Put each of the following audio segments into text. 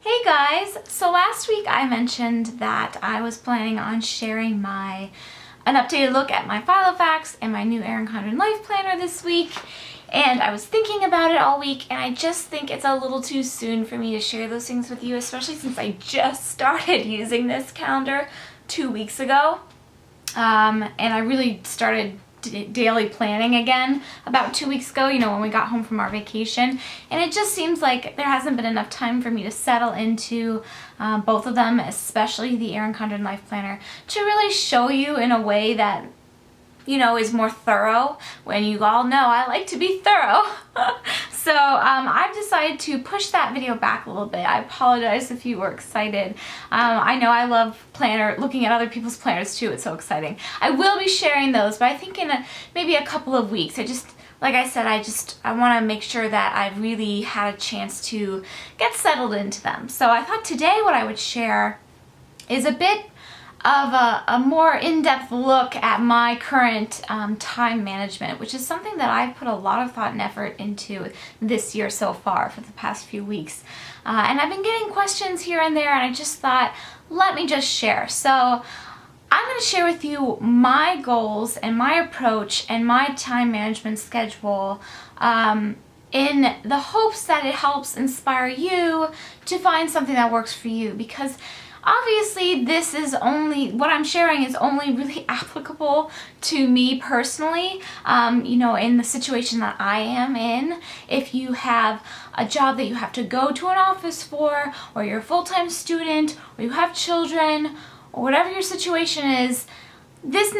Hey guys! So last week I mentioned that I was planning on sharing an updated look at my Filofax and my new Erin Condren Life Planner this week, and I was thinking about it all week, and I just think it's a little too soon for me to share those things with you, especially since I just started using this calendar 2 weeks ago, and I really started daily planning again about 2 weeks ago, when we got home from our vacation, and it just seems like there hasn't been enough time for me to settle into both of them, especially the Erin Condren Life Planner, to really show you in a way that is more thorough. When you all know I like to be thorough. So I've decided to push that video back a little bit. I apologize if you were excited. I know I love looking at other people's planners too. It's so exciting. I will be sharing those, but I think in maybe a couple of weeks. Like I said, I want to make sure that I've really had a chance to get settled into them. So I thought today what I would share is a bit of a more in-depth look at my current time management, which is something that I've put a lot of thought and effort into this year so far for the past few weeks. And I've been getting questions here and there, and I just thought, let me just share. So I'm going to share with you my goals and my approach and my time management schedule in the hopes that it helps inspire you to find something that works for you, because obviously what I'm sharing is only really applicable to me personally, in the situation that I am in. If you have a job that you have to go to an office for, or you're a full-time student, or you have children, or whatever your situation is, this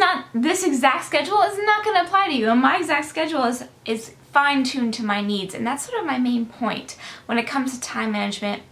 exact schedule is not going to apply to you. And my exact schedule is fine-tuned to my needs, and that's sort of my main point when it comes to time management,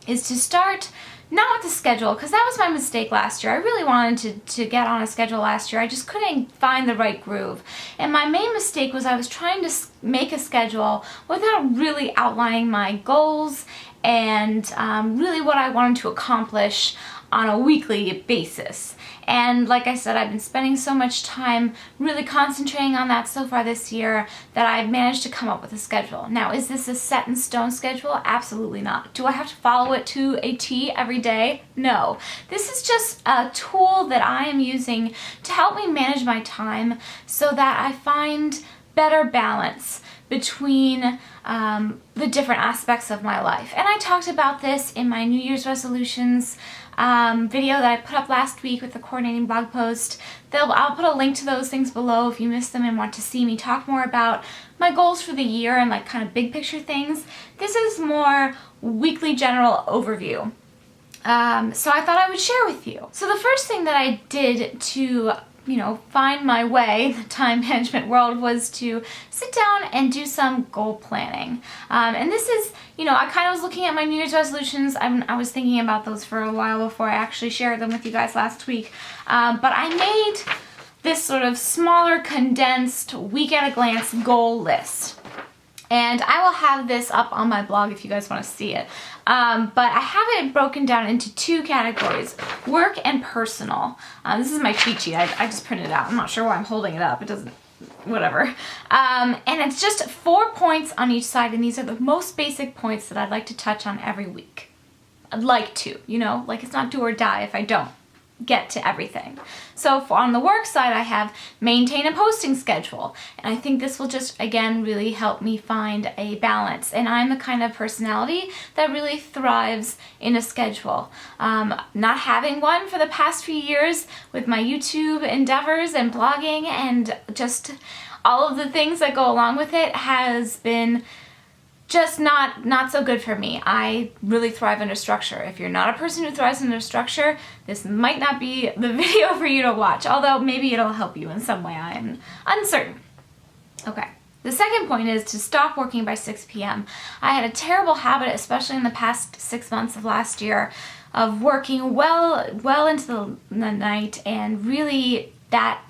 is to start not with the schedule, because that was my mistake last year. I really wanted to get on a schedule last year. I just couldn't find the right groove. And my main mistake was I was trying to make a schedule without really outlining my goals and really what I wanted to accomplish on a weekly basis. And like I said, I've been spending so much time really concentrating on that so far this year that I've managed to come up with a schedule. Now, is this a set in stone schedule? Absolutely not. Do I have to follow it to a T every day? No. This is just a tool that I am using to help me manage my time so that I find better balance between the different aspects of my life. And I talked about this in my New Year's resolutions video that I put up last week with the coordinating blog post. I'll put a link to those things below if you missed them and want to see me talk more about my goals for the year and like kind of big picture things. This is more weekly general overview. So I thought I would share with you. So the first thing that I did to find my way in the time management world was to sit down and do some goal planning. And this is, I kind of was looking at my New Year's resolutions. I was thinking about those for a while before I actually shared them with you guys last week. But I made this sort of smaller, condensed, week at a glance goal list. And I will have this up on my blog if you guys want to see it. But I have it broken down into two categories, work and personal. This is my cheat sheet. I just printed it out. I'm not sure why I'm holding it up. It doesn't, whatever. And it's just 4 points on each side, and these are the most basic points that I'd like to touch on every week. I'd like to, like it's not do or die if I don't get to everything. So on the work side, I have maintain a posting schedule, and I think this will just again really help me find a balance. And I'm the kind of personality that really thrives in a schedule. Not having one for the past few years with my YouTube endeavors and blogging and just all of the things that go along with it has been just not so good for me. I really thrive under structure. If you're not a person who thrives under structure, this might not be the video for you to watch, although maybe it'll help you in some way. I am uncertain. Okay. The second point is to stop working by 6 p.m. I had a terrible habit, especially in the past 6 months of last year, of working well into the night, and really that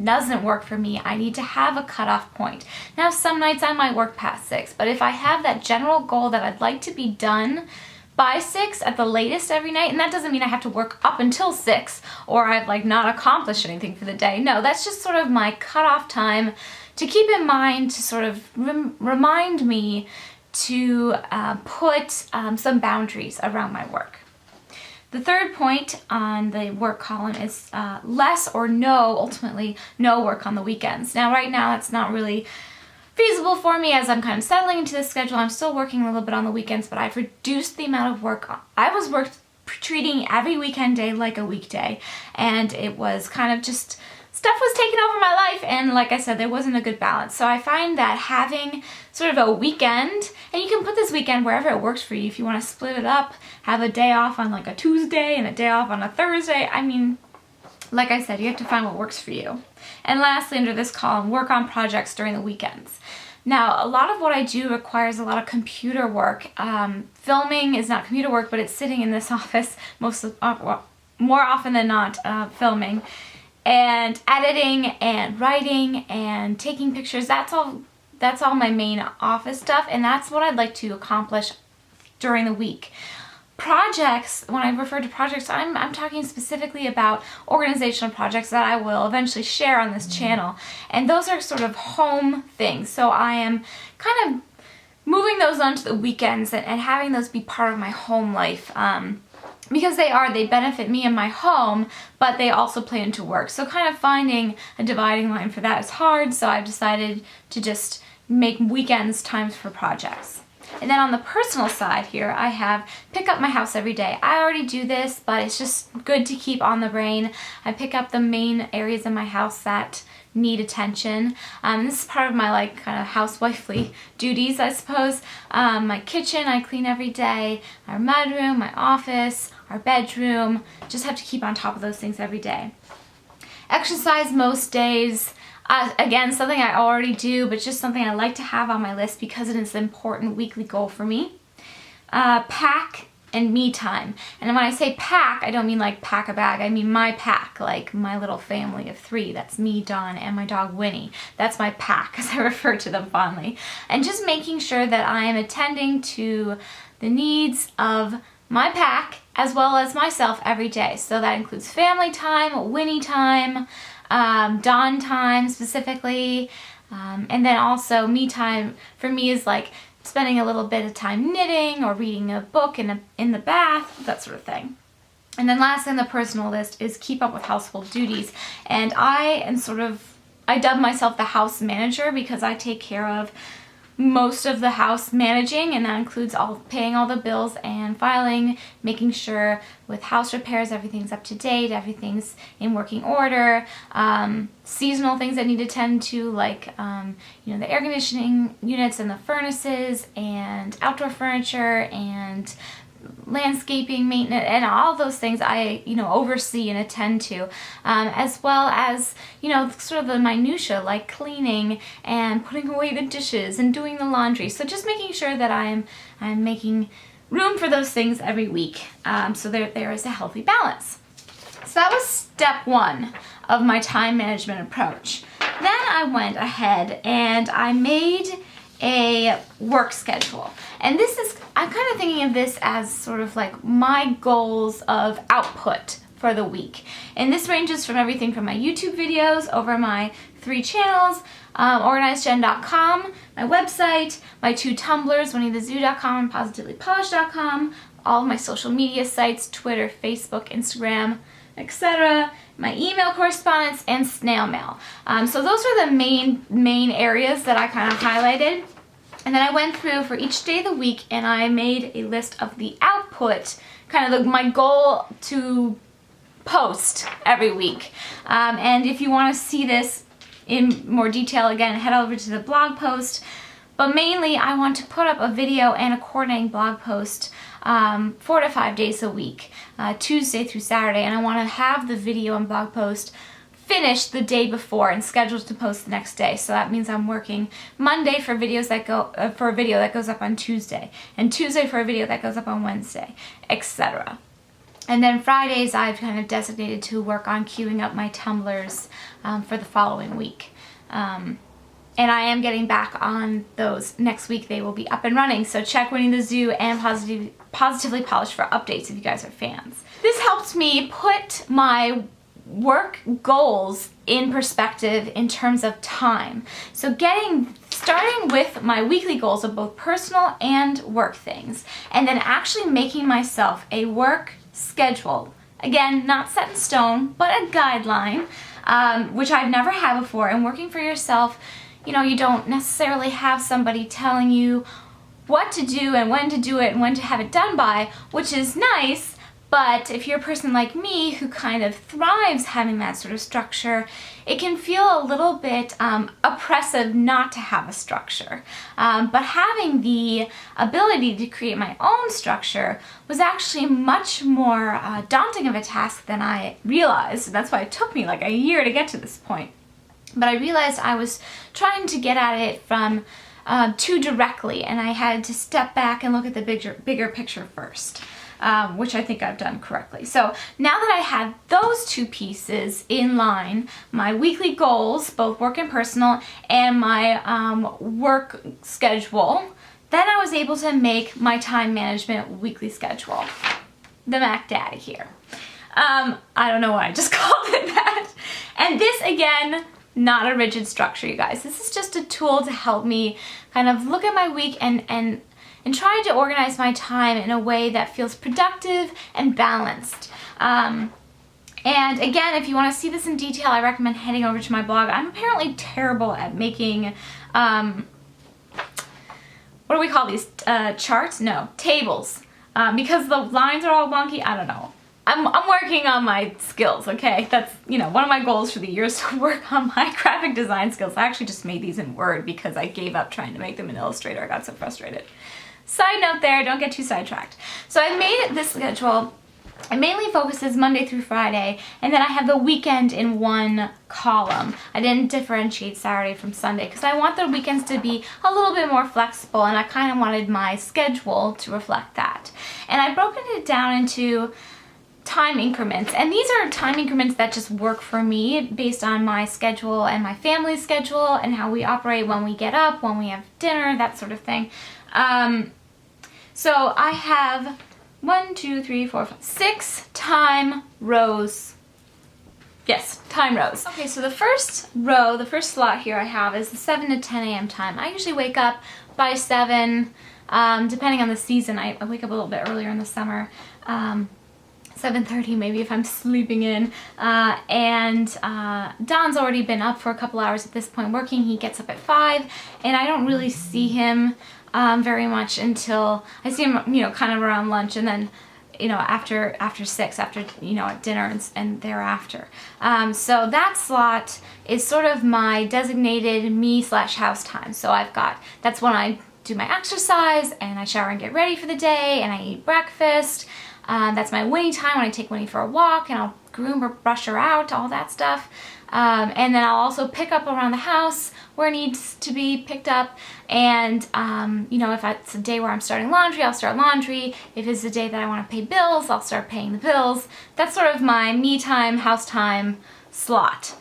doesn't work for me. I need to have a cutoff point. Now, some nights I might work past 6, but if I have that general goal that I'd like to be done by 6 at the latest every night, and that doesn't mean I have to work up until 6 or I've not accomplished anything for the day. No, that's just sort of my cutoff time to keep in mind, to sort of remind me to put some boundaries around my work. The third point on the work column is less or no, ultimately no work on the weekends. Now right now it's not really feasible for me as I'm kind of settling into this schedule. I'm still working a little bit on the weekends, but I've reduced the amount of work. I was treating every weekend day like a weekday, and it was kind of just stuff was taking over my life, and like I said, there wasn't a good balance. So I find that having sort of a weekend, and you can put this weekend wherever it works for you. If you want to split it up, have a day off on like a Tuesday and a day off on a Thursday. I mean, like I said, you have to find what works for you. And lastly, under this column, work on projects during the weekends. Now, a lot of what I do requires a lot of computer work. Filming is not computer work, but it's sitting in this office more often than not, filming. And editing and writing and taking pictures, that's all my main office stuff, and that's what I'd like to accomplish during the week. Projects, when I refer to projects, I'm talking specifically about organizational projects that I will eventually share on this channel, and those are sort of home things. So I am kind of moving those onto the weekends and having those be part of my home life. Because they benefit me and my home, but they also play into work. So kind of finding a dividing line for that is hard, so I've decided to just make weekends times for projects. And then on the personal side here, I have pick up my house every day. I already do this, but it's just good to keep on the brain. I pick up the main areas in my house that need attention. This is part of my like kind of housewifely duties, I suppose. My kitchen I clean every day, our mudroom, my office, our bedroom. Just have to keep on top of those things every day. Exercise most days. Again, something I already do, but just something I like to have on my list because it is an important weekly goal for me. Pack and me time. And when I say pack, I don't mean like pack a bag. I mean my pack, like my little family of 3. That's me, Dawn, and my dog Winnie. That's my pack, as I refer to them fondly. And just making sure that I am attending to the needs of my pack as well as myself every day. So that includes family time, Winnie time, Dawn time specifically, and then also me time for me is like spending a little bit of time knitting or reading a book in the bath, that sort of thing. And then last on the personal list is keep up with household duties. And I dub myself the house manager because I take care of most of the house managing, and that includes paying all the bills and filing, making sure with house repairs everything's up to date, everything's in working order, seasonal things that need to tend to, like the air conditioning units and the furnaces and outdoor furniture and landscaping maintenance and all those things I oversee and attend to, as well as sort of the minutia like cleaning and putting away the dishes and doing the laundry. So just making sure that I'm making room for those things every week, so there is a healthy balance. So that was step 1 of my time management approach. Then I went ahead and I made a work schedule. And I'm kind of thinking of this as sort of like my goals of output for the week. And this ranges from everything from my YouTube videos over my 3 channels, OrganizedGen.com, my website, my 2 Tumblrs, WinnieTheZoo.com and PositivelyPolished.com, all of my social media sites, Twitter, Facebook, Instagram, etc., my email correspondence, and snail mail. So those are the main areas that I kind of highlighted. And then I went through for each day of the week and I made a list of the output, kind of my goal to post every week. And if you want to see this in more detail, again, head over to the blog post. But mainly I want to put up a video and a coordinating blog post 4 to 5 days a week, Tuesday through Saturday, and I want to have the video and blog post finished the day before and scheduled to post the next day. So that means I'm working Monday for videos that for a video that goes up on Tuesday, and Tuesday for a video that goes up on Wednesday, etc. And then Fridays I've kind of designated to work on queuing up my Tumblrs for the following week. And I am getting back on those next week. They will be up and running. So check Winnie the Zoo and Positively Polished for updates if you guys are fans. This helps me put my work goals in perspective in terms of time. So starting with my weekly goals of both personal and work things, and then actually making myself a work schedule. Again, not set in stone, but a guideline, which I've never had before. And working for yourself, you don't necessarily have somebody telling you what to do and when to do it and when to have it done by, which is nice. But if you're a person like me who kind of thrives having that sort of structure, it can feel a little bit oppressive not to have a structure. But having the ability to create my own structure was actually much more daunting of a task than I realized. That's why it took me like a year to get to this point. But I realized I was trying to get at it from too directly, and I had to step back and look at the bigger picture first. Which I think I've done correctly. So now that I had those two pieces in line, my weekly goals, both work and personal, and my work schedule, then I was able to make my time management weekly schedule. The Mac Daddy here. I don't know why I just called it that. And this, again, not a rigid structure, you guys. This is just a tool to help me kind of look at my week and try to organize my time in a way that feels productive and balanced. And again, if you want to see this in detail, I recommend heading over to my blog. I'm apparently terrible at making, what do we call these, charts? No, tables. Because the lines are all wonky, I don't know. I'm working on my skills, okay? That's, one of my goals for the year is to work on my graphic design skills. I actually just made these in Word because I gave up trying to make them in Illustrator. I got so frustrated. Side note there, don't get too sidetracked. So I made this schedule. It mainly focuses Monday through Friday, and then I have the weekend in one column. I didn't differentiate Saturday from Sunday because I want the weekends to be a little bit more flexible, and I kind of wanted my schedule to reflect that. And I've broken it down into time increments, and these are time increments that just work for me based on my schedule and my family's schedule and how we operate when we get up, when we have dinner, that sort of thing. So I have 6 time rows. Yes, time rows. Okay, so the first row, the first slot here I have is the 7 to 10 a.m. time. I usually wake up by 7, depending on the season. I wake up a little bit earlier in the summer. 7:30 maybe if I'm sleeping in, and Don's already been up for a couple hours at this point working. He gets up at 5, and I don't really see him very much until I see him, kind of around lunch, and then, after 6, after, at dinner and thereafter. So that slot is sort of my designated me/house time. So that's when I do my exercise, and I shower and get ready for the day, and I eat breakfast. That's my Winnie time, when I take Winnie for a walk, and I'll groom or brush her out, all that stuff. And then I'll also pick up around the house where it needs to be picked up. And, if it's a day where I'm starting laundry, I'll start laundry. If it's a day that I want to pay bills, I'll start paying the bills. That's sort of my me time, house time slot.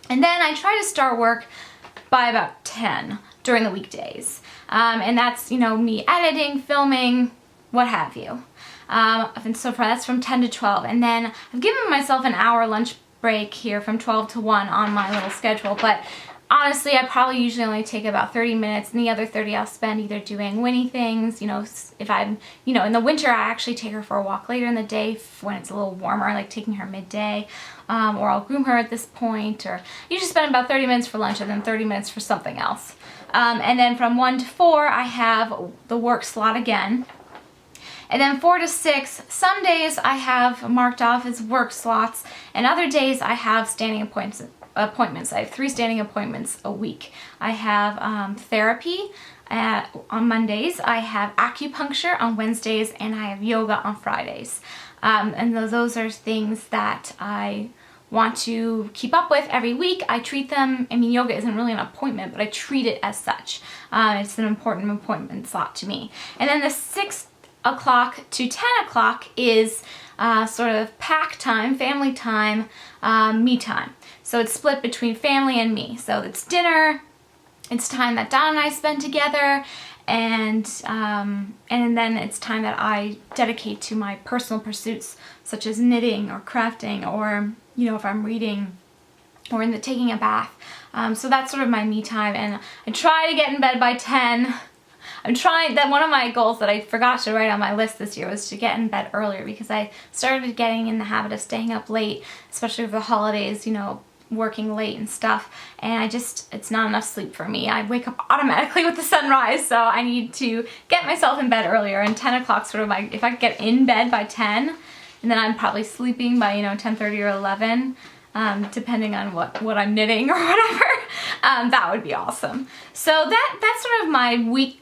And then I try to start work by about 10 during the weekdays. And that's, me editing, filming, what have you. And so far that's from 10 to 12. And then I've given myself an hour lunch break here from 12 to 1 on my little schedule, but honestly I probably usually only take about 30 minutes, and the other 30 I'll spend either doing Winnie things. If I'm, in the winter I actually take her for a walk later in the day when it's a little warmer, like taking her midday, or I'll groom her at this point, or usually spend about 30 minutes for lunch and then 30 minutes for something else. And then from 1 to 4 I have the work slot again. And then 4 to 6, some days I have marked off as work slots, and other days I have standing appointments. I have 3 standing appointments a week. I have therapy on Mondays, I have acupuncture on Wednesdays, and I have yoga on Fridays. And those are things that I want to keep up with every week. I treat them, yoga isn't really an appointment, but I treat it as such. It's an important appointment slot to me. And then the 6 o'clock to 10 o'clock is sort of pack time, family time, me time. So it's split between family and me. So it's dinner, it's time that Don and I spend together, and then it's time that I dedicate to my personal pursuits, such as knitting or crafting or, if I'm reading or taking a bath. So that's sort of my me time, and I try to get in bed by 10. I'm trying, that one of my goals that I forgot to write on my list this year was to get in bed earlier, because I started getting in the habit of staying up late, especially over the holidays, working late and stuff, and it's not enough sleep for me. I wake up automatically with the sunrise, so I need to get myself in bed earlier, and 10 o'clock sort of if I get in bed by 10, and then I'm probably sleeping by, 10:30 or 11, depending on what I'm knitting or whatever, that would be awesome. So that's sort of my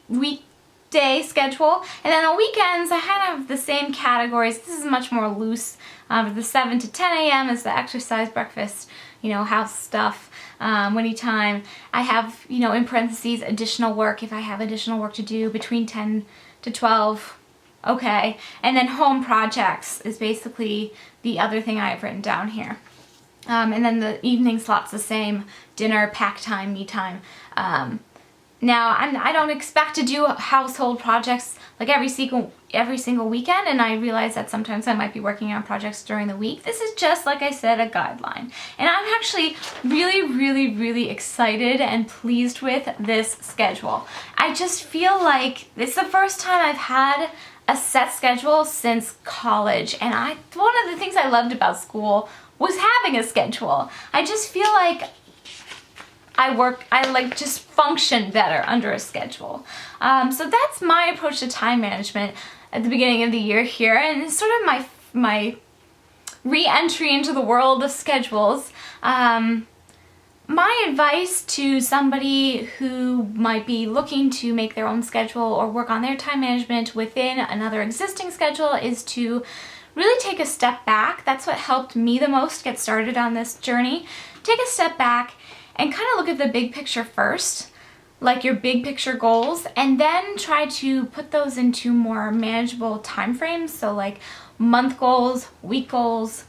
weekday schedule. And then on weekends, I kind of have the same categories. This is much more loose. The 7 to 10 a.m. is the exercise, breakfast, house stuff, winnie time. I have, in parentheses, additional work if I have additional work to do between 10 to 12. Okay. And then home projects is basically the other thing I have written down here. And then the evening slot's the same: dinner, pack time, me time. Now, I don't expect to do household projects like every single weekend, and I realize that sometimes I might be working on projects during the week. This is just, like I said, a guideline. And I'm actually really, really, really excited and pleased with this schedule. I just feel like it's the first time I've had a set schedule since college, and one of the things I loved about school was having a schedule. I just feel like I just function better under a schedule. So that's my approach to time management at the beginning of the year here, and it's sort of my re-entry into the world of schedules. My advice to somebody who might be looking to make their own schedule or work on their time management within another existing schedule is to really take a step back. That's what helped me the most get started on this journey. Take a step back and kind of look at the big picture first, like your big picture goals, and then try to put those into more manageable time frames. So like month goals, week goals,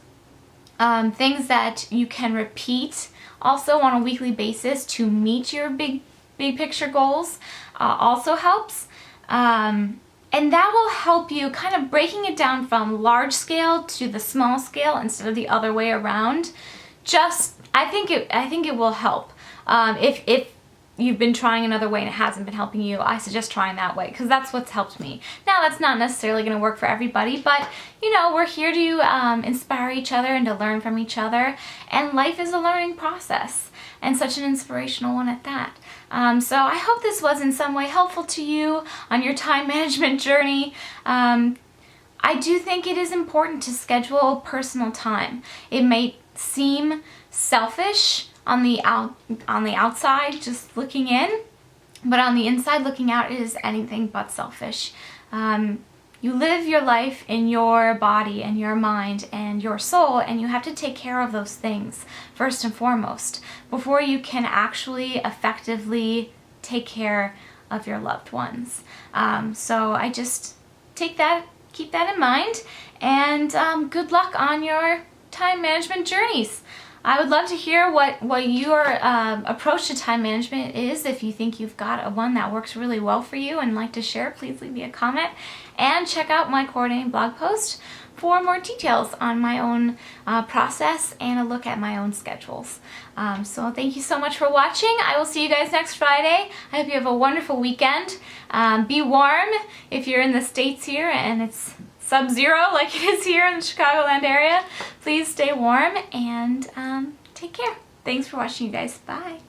things that you can repeat also on a weekly basis to meet your big picture goals also helps. And that will help you kind of breaking it down from large scale to the small scale instead of the other way around. I think it will help. If you've been trying another way and it hasn't been helping you, I suggest trying that way, because that's what's helped me. Now, that's not necessarily going to work for everybody, but we're here to inspire each other and to learn from each other, and life is a learning process, and such an inspirational one at that. So I hope this was in some way helpful to you on your time management journey. I do think it is important to schedule personal time. It may seem selfish on the outside, just looking in, but on the inside looking out, it is anything but selfish. You live your life in your body and your mind and your soul, and you have to take care of those things first and foremost before you can actually effectively take care of your loved ones. So I just keep that in mind, and good luck on your time management journeys. I would love to hear what your approach to time management is. If you think you've got one that works really well for you and like to share, please leave me a comment, and check out my coordinating blog post for more details on my own process and a look at my own schedules. So thank you so much for watching. I will see you guys next Friday. I hope you have a wonderful weekend. Be warm if you're in the States here and it's sub-zero like it is here in the Chicagoland area. Please stay warm and take care. Thanks for watching, you guys. Bye.